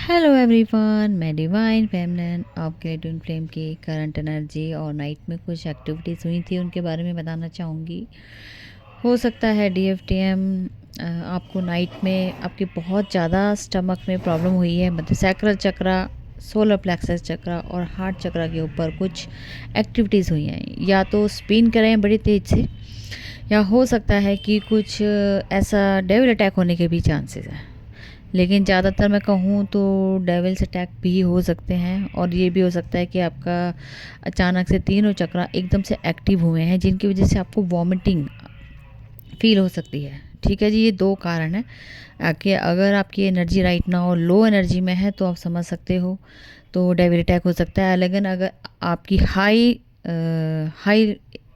Hello everyone, मैं divine feminine आपके लिए ट्विन फ्लेम की करंट एनर्जी और नाइट में कुछ एक्टिविटीज़ हुई थी उनके बारे में बताना चाहूँगी। हो सकता है डीएफटीएम आपको नाइट में आपकी बहुत ज़्यादा स्टमक में प्रॉब्लम हुई है, मतलब सैक्रल चक्रा, सोलर प्लेक्सस चक्रा और हार्ट चक्रा के ऊपर कुछ एक्टिविटीज़ हुई हैं। या तो स्पिन करें बड़ी तेज़ से, या हो सकता है कि कुछ ऐसा डेविल अटैक होने के भी चांसेस हैं। लेकिन ज़्यादातर मैं कहूँ तो डेविल्स अटैक भी हो सकते हैं, और ये भी हो सकता है कि आपका अचानक से तीनों चक्रा एकदम से एक्टिव हुए हैं जिनकी वजह से आपको वॉमिटिंग फील हो सकती है। ठीक है जी, ये दो कारण हैं कि अगर आपकी एनर्जी राइट ना हो, लो एनर्जी में है, तो आप समझ सकते हो तो डेविल अटैक हो सकता है। लेकिन अगर आपकी हाई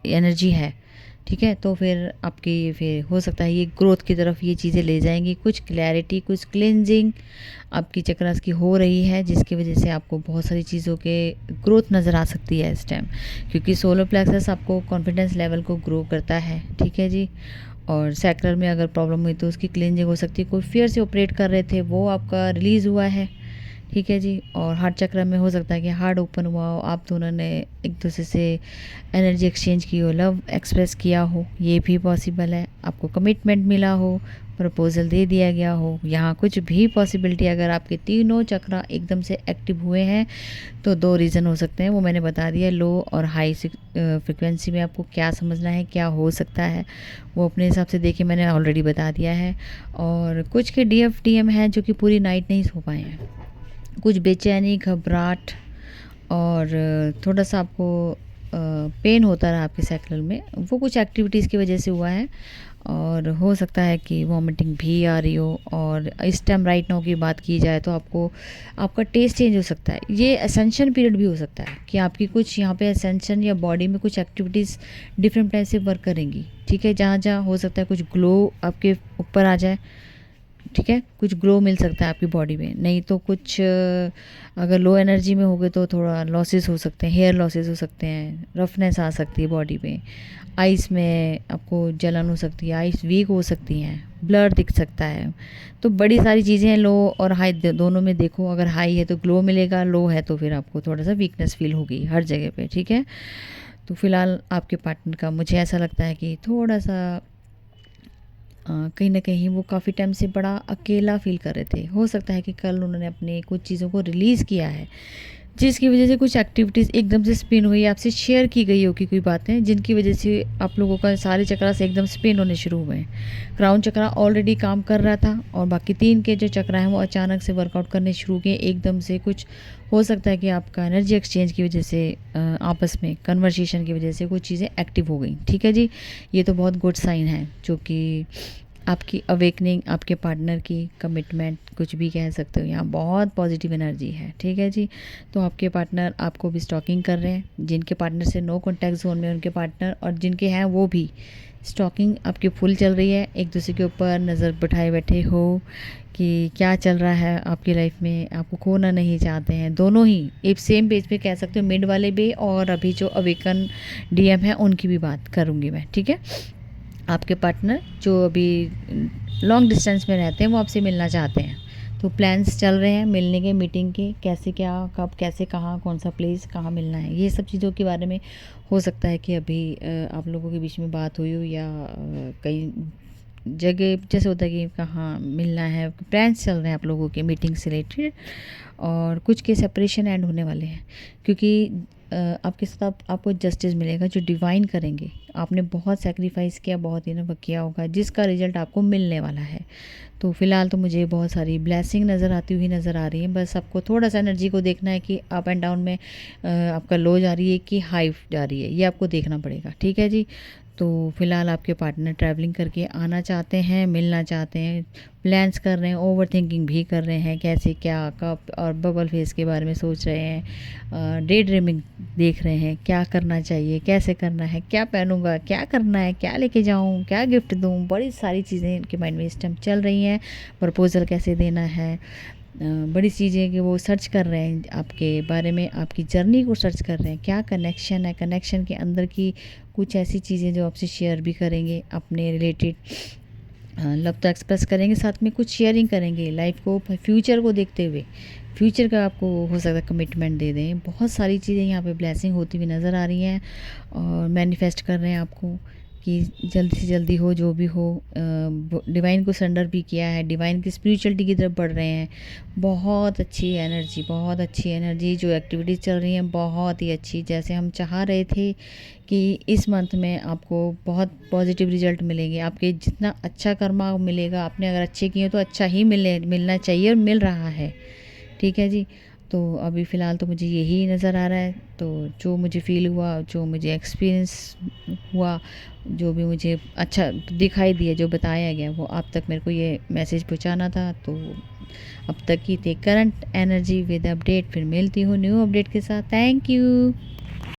एनर्जी है, ठीक है, तो फिर आपकी फिर हो सकता है ये ग्रोथ की तरफ ये चीज़ें ले जाएंगी। कुछ क्लैरिटी, कुछ क्लिनजिंग आपकी चक्रास की हो रही है, जिसकी वजह से आपको बहुत सारी चीज़ों के ग्रोथ नज़र आ सकती है इस टाइम, क्योंकि सोलर प्लेक्सस आपको कॉन्फिडेंस लेवल को ग्रो करता है। ठीक है जी। और सैक्रल में अगर प्रॉब्लम हुई तो उसकी क्लिनजिंग हो सकती है। कोई फियर से ऑपरेट कर रहे थे, वो आपका रिलीज़ हुआ है। ठीक है जी। और हार्ट चक्र में हो सकता है कि हार्ट ओपन हुआ हो, आप दोनों ने एक दूसरे से एनर्जी एक्सचेंज की हो, लव एक्सप्रेस किया हो, ये भी पॉसिबल है। आपको कमिटमेंट मिला हो, प्रपोजल दे दिया गया हो, यहाँ कुछ भी पॉसिबिलिटी। अगर आपके तीनों चक्रा एकदम से एक्टिव हुए हैं तो दो रीज़न हो सकते हैं, वो मैंने बता दिया। लो और हाई फ्रिक्वेंसी में आपको क्या समझना है, क्या हो सकता है, वो अपने हिसाब से देखिए, मैंने ऑलरेडी बता दिया है। और कुछ के डीएफटीएम हैं जो कि पूरी नाइट नहीं सो पाए हैं। कुछ बेचैनी, घबराहट और थोड़ा सा आपको पेन होता रहा आपके सैक्रल में, वो कुछ एक्टिविटीज़ की वजह से हुआ है। और हो सकता है कि वॉमिटिंग भी आ रही हो। और इस टाइम राइट नाउ की बात की जाए तो आपको आपका टेस्ट चेंज हो सकता है। ये असेंशन पीरियड भी हो सकता है कि आपकी कुछ यहाँ पे असेंशन या बॉडी में कुछ एक्टिविटीज़ डिफरेंट टाइप से वर्क करेंगी। ठीक है, जहाँ जहाँ हो सकता है कुछ ग्लो आपके ऊपर आ जाए। ठीक है, कुछ ग्लो मिल सकता है आपकी बॉडी में। नहीं तो कुछ अगर लो एनर्जी में हो गए तो थोड़ा लॉसेस हो सकते हैं, हेयर लॉसेस हो सकते हैं, रफनेस आ सकती है बॉडी में, आइस में आपको जलन हो सकती है, आइस वीक हो सकती हैं, ब्लर दिख सकता है। तो बड़ी सारी चीज़ें हैं। लो और हाई दोनों में देखो, अगर हाई है तो ग्लो मिलेगा, लो है तो फिर आपको थोड़ा सा वीकनेस फील होगी हर जगह पे। ठीक है, तो फिलहाल आपके पार्टनर का मुझे ऐसा लगता है कि थोड़ा सा कहीं ना कहीं वो काफ़ी टाइम से बड़ा अकेला फील कर रहे थे। हो सकता है कि कल उन्होंने अपने कुछ चीज़ों को रिलीज़ किया है, जिसकी वजह से कुछ एक्टिविटीज़ एकदम से स्पिन हुई, आपसे शेयर की गई होगी कोई बातें, जिनकी वजह से आप लोगों का सारे चक्रा से एकदम स्पिन होने शुरू हुए हैं। क्राउन चक्रा ऑलरेडी काम कर रहा था, और बाकी तीन के जो चक्रा हैं वो अचानक से वर्कआउट करने शुरू किए एकदम से। कुछ हो सकता है कि आपका एनर्जी एक्सचेंज की वजह से, आपस में कन्वर्सेशन की वजह से कुछ चीज़ें एक्टिव हो गई। ठीक है जी, ये तो बहुत गुड साइन है, जो कि आपकी अवेकनिंग, आपके पार्टनर की कमिटमेंट, कुछ भी कह सकते हो। यहाँ बहुत पॉजिटिव एनर्जी है। ठीक है जी। तो आपके पार्टनर आपको भी स्टॉकिंग कर रहे हैं। जिनके पार्टनर से नो कॉन्टैक्ट जोन में उनके पार्टनर, और जिनके हैं वो भी स्टॉकिंग आपकी फुल चल रही है। एक दूसरे के ऊपर नज़र बिठाए बैठे हो कि क्या चल रहा है आपकी लाइफ में, आपको खोना नहीं चाहते हैं। दोनों ही एक सेम पेज पे कह सकते हो, मिड वाले भी और अभी जो अवेकन डीएम है उनकी भी बात करूँगी मैं। ठीक है, आपके पार्टनर जो अभी लॉन्ग डिस्टेंस में रहते हैं वो आपसे मिलना चाहते हैं, तो प्लान्स चल रहे हैं मिलने के, मीटिंग के, कैसे क्या, कब, कैसे, कहाँ, कौन सा प्लेस, कहाँ मिलना है, ये सब चीज़ों के बारे में हो सकता है कि अभी आप लोगों के बीच में बात हुई हो, या कई जगह जैसे होता है कि कहाँ मिलना है, प्लान्स चल रहे हैं आप लोगों के मीटिंग से रिलेटेड। और कुछ के सेपरेशन एंड होने वाले हैं, क्योंकि आपके साथ आपको जस्टिस मिलेगा जो डिवाइन करेंगे। आपने बहुत सेक्रीफाइस किया, बहुत इनफ किया होगा, जिसका रिजल्ट आपको मिलने वाला है। तो फिलहाल तो मुझे बहुत सारी ब्लेसिंग नज़र आती हुई नज़र आ रही है। बस आपको थोड़ा सा एनर्जी को देखना है कि अप एंड डाउन में आपका लो जा रही है कि हाई जा रही है, ये आपको देखना पड़ेगा। ठीक है जी। तो फिलहाल आपके पार्टनर ट्रैवलिंग करके आना चाहते हैं, मिलना चाहते हैं, प्लान्स कर रहे हैं, ओवर थिंकिंग भी कर रहे हैं, कैसे क्या, कब, और बबल फेस के बारे में सोच रहे हैं, डे ड्रीमिंग देख रहे हैं, क्या करना चाहिए, कैसे करना है, क्या पहनूंगा, क्या करना है, क्या लेके जाऊं, क्या गिफ्ट दूं, बड़ी सारी चीज़ें इनके माइंड में इस टाइम चल रही हैं। प्रपोज़ल कैसे देना है, बड़ी चीज़ें कि वो सर्च कर रहे हैं आपके बारे में, आपकी जर्नी को सर्च कर रहे हैं, क्या कनेक्शन है, कनेक्शन के अंदर की कुछ ऐसी चीज़ें जो आपसे शेयर भी करेंगे अपने रिलेटेड। लव तो एक्सप्रेस करेंगे, साथ में कुछ शेयरिंग करेंगे लाइफ को, फ्यूचर को देखते हुए। फ्यूचर का आपको हो सकता है कमिटमेंट दे दें। बहुत सारी चीज़ें यहाँ पे ब्लेसिंग होती हुई नज़र आ रही हैं और मैनिफेस्ट कर रहे हैं आपको कि जल्दी से जल्दी हो जो भी हो। डिवाइन को सरेंडर भी किया है, डिवाइन की स्पिरिचुअलिटी की तरफ बढ़ रहे हैं। बहुत अच्छी एनर्जी, बहुत अच्छी एनर्जी, जो एक्टिविटीज़ चल रही हैं बहुत ही अच्छी। जैसे हम चाह रहे थे कि इस मंथ में आपको बहुत पॉजिटिव रिजल्ट मिलेंगे, आपके जितना अच्छा कर्मा मिलेगा, आपने अगर अच्छे किए तो अच्छा ही मिलना चाहिए और मिल रहा है। ठीक है जी। तो अभी फ़िलहाल तो मुझे यही नज़र आ रहा है। तो जो मुझे फ़ील हुआ, जो मुझे एक्सपीरियंस हुआ, जो भी मुझे अच्छा दिखाई दिया, जो बताया गया, वो आप तक मेरे को ये मैसेज पहुंचाना था। तो अब तक की थी करंट एनर्जी विद अपडेट। फिर मिलती हूँ न्यू अपडेट के साथ। Thank you.